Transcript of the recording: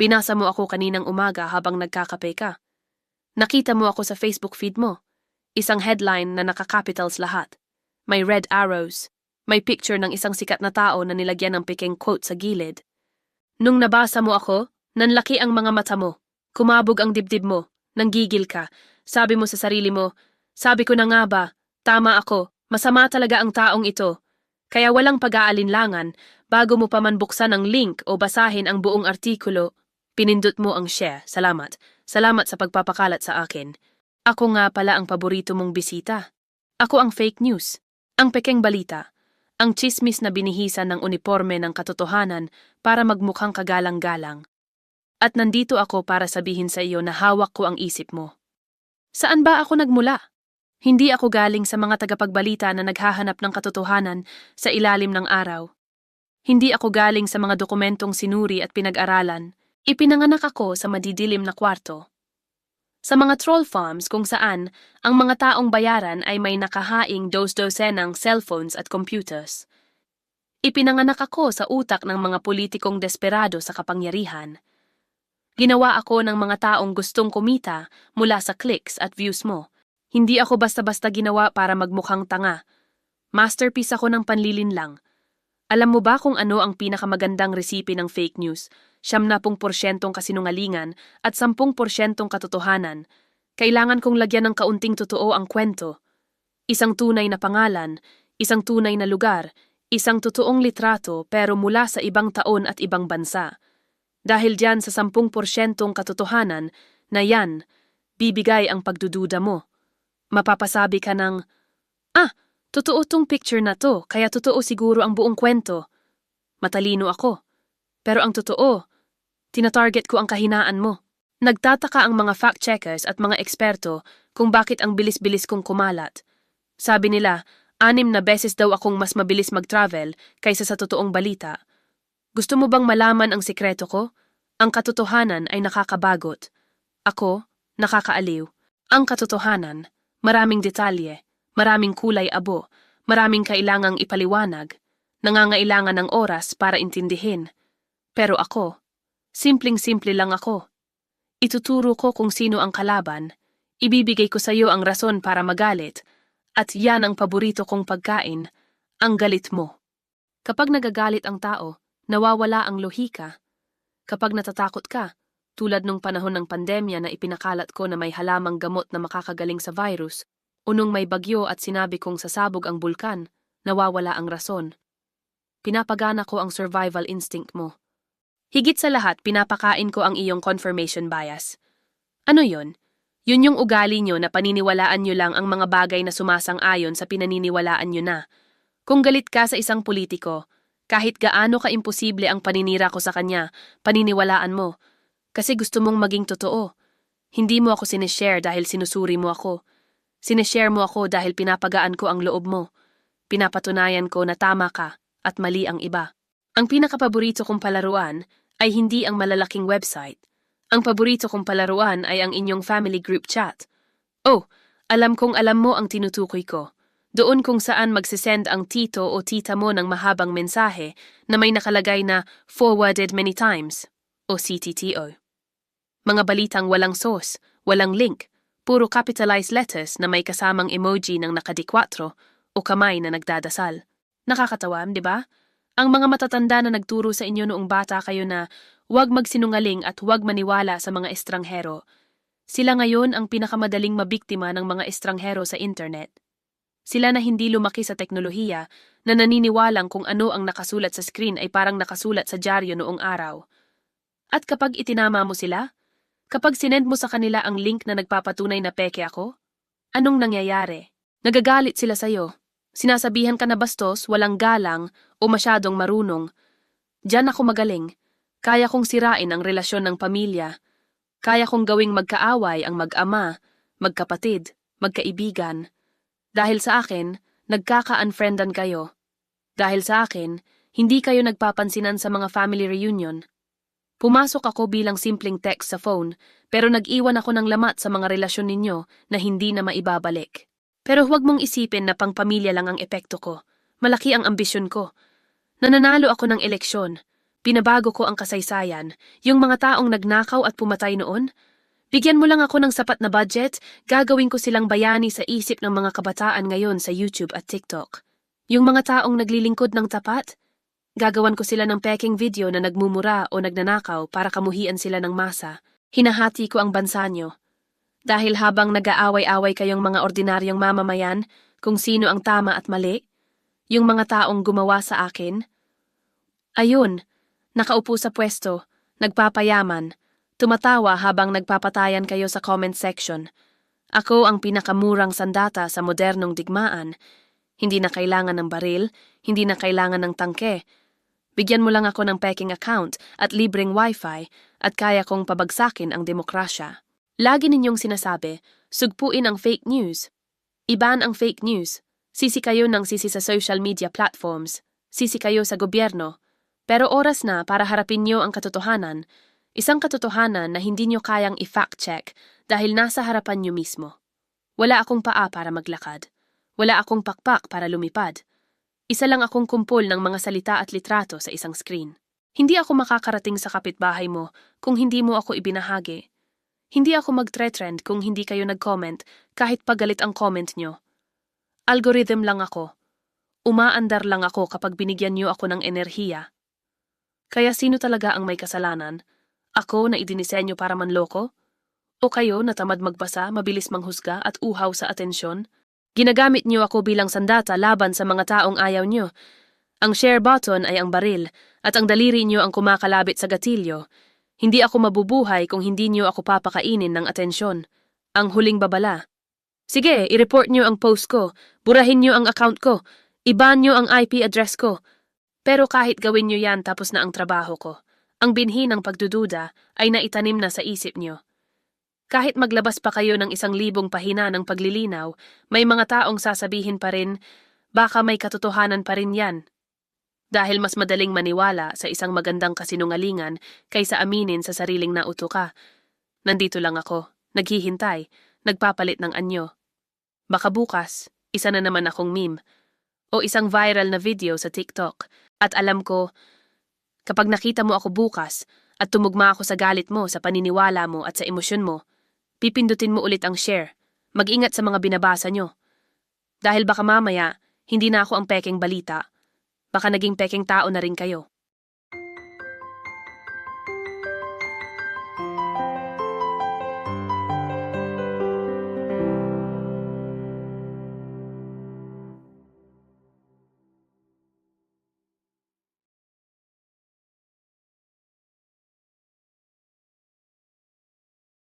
Binasa mo ako kaninang umaga habang nagkakape ka. Nakita mo ako sa Facebook feed mo. Isang headline na naka-capitals lahat. May red arrows. May picture ng isang sikat na tao na nilagyan ng piking quote sa gilid. Nung nabasa mo ako, nanlaki ang mga mata mo. Kumabog ang dibdib mo. Nanggigil ka. Sabi mo sa sarili mo, sabi ko na nga ba, tama ako, masama talaga ang taong ito. Kaya walang pag-aalinlangan, bago mo pa man buksan ang link o basahin ang buong artikulo, pinindot mo ang share. Salamat. Salamat sa pagpapakalat sa akin. Ako nga pala ang paborito mong bisita. Ako ang fake news. Ang pekeng balita. Ang tsismis na binihisan ng uniforme ng katotohanan para magmukhang kagalang-galang. At nandito ako para sabihin sa iyo na hawak ko ang isip mo. Saan ba ako nagmula? Hindi ako galing sa mga tagapagbalita na naghahanap ng katotohanan sa ilalim ng araw. Hindi ako galing sa mga dokumentong sinuri at pinag-aralan. Ipinanganak ako sa madidilim na kwarto. Sa mga troll farms kung saan ang mga taong bayaran ay may nakahaing dos-dosenang cellphones at computers. Ipinanganak ako sa utak ng mga politikong desperado sa kapangyarihan. Ginawa ako ng mga taong gustong kumita mula sa clicks at views mo. Hindi ako basta-basta ginawa para magmukhang tanga. Masterpiece ako ng panlilinlang. Alam mo ba kung ano ang pinakamagandang resipe ng fake news? 70% kasinungalingan at 10% katotohanan. Kailangan kong lagyan ng kaunting totoo ang kwento. Isang tunay na pangalan, isang tunay na lugar, isang totoong litrato pero mula sa ibang taon at ibang bansa. Dahil dyan sa 10% katotohanan na yan, bibigay ang pagdududa mo. Mapapasabi ka ng, totoo tong picture na to, kaya totoo siguro ang buong kwento. Matalino ako. Pero ang totoo, tinatarget ko ang kahinaan mo. Nagtataka ang mga fact-checkers at mga eksperto kung bakit ang bilis-bilis kong kumalat. Sabi nila, 6 na beses daw akong mas mabilis mag-travel kaysa sa totoong balita. Gusto mo bang malaman ang sikreto ko? Ang katotohanan ay nakakabagot. Ako, nakakaaliw. Ang katotohanan, maraming detalye, maraming kulay abo, maraming kailangang ipaliwanag, nangangailangan ng oras para intindihin. Pero ako, simpleng-simple lang ako. Ituturo ko kung sino ang kalaban, ibibigay ko sa iyo ang rason para magalit, at yan ang paborito kong pagkain, ang galit mo. Kapag nagagalit ang tao, nawawala ang lohika. Kapag natatakot ka, tulad nung panahon ng pandemya na ipinakalat ko na may halamang gamot na makakagaling sa virus, o nung may bagyo at sinabi kong sasabog ang bulkan, nawawala ang rason. Pinapagana ko ang survival instinct mo. Higit sa lahat, pinapakain ko ang iyong confirmation bias. Ano yon? Yun yung ugali nyo na paniniwalaan nyo lang ang mga bagay na sumasang-ayon sa pinaniniwalaan nyo na. Kung galit ka sa isang politiko, kahit gaano ka-imposible ang paninira ko sa kanya, paniniwalaan mo. Kasi gusto mong maging totoo. Hindi mo ako sinishare dahil sinusuri mo ako. Sinishare mo ako dahil pinapagaan ko ang loob mo. Pinapatunayan ko na tama ka at mali ang iba. Ang pinakapaborito kong palaruan ay hindi ang malalaking website. Ang paborito kong palaruan ay ang inyong family group chat. Oh, alam kong alam mo ang tinutukoy ko. Doon kung saan magsisend ang tito o tita mo ng mahabang mensahe na may nakalagay na forwarded many times o CTTO. Mga balitang walang source, walang link, puro capitalized letters na may kasamang emoji ng nakadikwatro o kamay na nagdadasal. Nakakatawa, di ba? Ang mga matatanda na nagturo sa inyo noong bata kayo na huwag magsinungaling at huwag maniwala sa mga estranghero. Sila ngayon ang pinakamadaling mabiktima ng mga estranghero sa internet. Sila na hindi lumaki sa teknolohiya na naniniwalang kung ano ang nakasulat sa screen ay parang nakasulat sa dyaryo noong araw. At kapag itinama mo sila, kapag sinend mo sa kanila ang link na nagpapatunay na peke ako, anong nangyayari? Nagagalit sila sa'yo. Sinasabihan ka na bastos, walang galang o masyadong marunong. Diyan ako magaling. Kaya kong sirain ang relasyon ng pamilya. Kaya kong gawing magkaaway ang mag-ama, magkapatid, magkaibigan. Dahil sa akin, nagkaka-unfriendan kayo. Dahil sa akin, hindi kayo nagpapansinan sa mga family reunion. Pumasok ako bilang simpleng text sa phone, pero nag-iwan ako ng lamat sa mga relasyon ninyo na hindi na maibabalik. Pero huwag mong isipin na pang-pamilya lang ang epekto ko. Malaki ang ambisyon ko. Nananalo ako ng eleksyon. Pinabago ko ang kasaysayan, yung mga taong nagnakaw at pumatay noon. Bigyan mo lang ako ng sapat na budget, gagawin ko silang bayani sa isip ng mga kabataan ngayon sa YouTube at TikTok. Yung mga taong naglilingkod ng tapat, gagawan ko sila ng peking video na nagmumura o nagnanakaw para kamuhian sila ng masa. Hinahati ko ang bansa nyo. Dahil habang nag-aaway-away kayong mga ordinaryong mamamayan kung sino ang tama at mali, yung mga taong gumawa sa akin, ayun, nakaupo sa pwesto, nagpapayaman, tumatawa habang nagpapatayan kayo sa comment section. Ako ang pinakamurang sandata sa modernong digmaan. Hindi na kailangan ng baril, hindi na kailangan ng tangke. Bigyan mo lang ako ng peking account at libreng wifi at kaya kong pabagsakin ang demokrasya. Lagi ninyong sinasabi, sugpuin ang fake news. Iban ang fake news. Sisi kayo ng sisi sa social media platforms. Sisi kayo sa gobyerno. Pero oras na para harapin nyo ang katotohanan, isang katotohanan na hindi nyo kayang i-fact check dahil nasa harapan nyo mismo. Wala akong paa para maglakad. Wala akong pakpak para lumipad. Isa lang akong kumpol ng mga salita at litrato sa isang screen. Hindi ako makakarating sa kapitbahay mo kung hindi mo ako ibinahagi. Hindi ako magtre-trend kung hindi kayo nag-comment kahit pagalit ang comment nyo. Algorithm lang ako. Umaandar lang ako kapag binigyan nyo ako ng enerhiya. Kaya sino talaga ang may kasalanan? Ako na idinisenyo para manloko? O kayo na tamad magbasa, mabilis manghusga at uhaw sa atensyon? Ginagamit niyo ako bilang sandata laban sa mga taong ayaw niyo. Ang share button ay ang baril at ang daliri niyo ang kumakalabit sa gatilyo. Hindi ako mabubuhay kung hindi niyo ako papakainin ng atensyon. Ang huling babala. Sige, i-report niyo ang post ko, burahin niyo ang account ko, iban niyo ang IP address ko. Pero kahit gawin niyo yan tapos na ang trabaho ko, ang binhi ng pagdududa ay naitanim na sa isip niyo. Kahit maglabas pa kayo ng 1,000 pahina ng paglilinaw, may mga taong sasabihin pa rin, baka may katotohanan pa rin yan. Dahil mas madaling maniwala sa isang magandang kasinungalingan kaysa aminin sa sariling nauto ka. Nandito lang ako, naghihintay, nagpapalit ng anyo. Baka bukas, isa na naman akong meme, o isang viral na video sa TikTok. At alam ko, kapag nakita mo ako bukas at tumugma ako sa galit mo, sa paniniwala mo at sa emosyon mo, pipindutin mo ulit ang share. Mag-ingat sa mga binabasa nyo. Dahil baka mamaya, hindi na ako ang peking balita. Baka naging peking tao na rin kayo.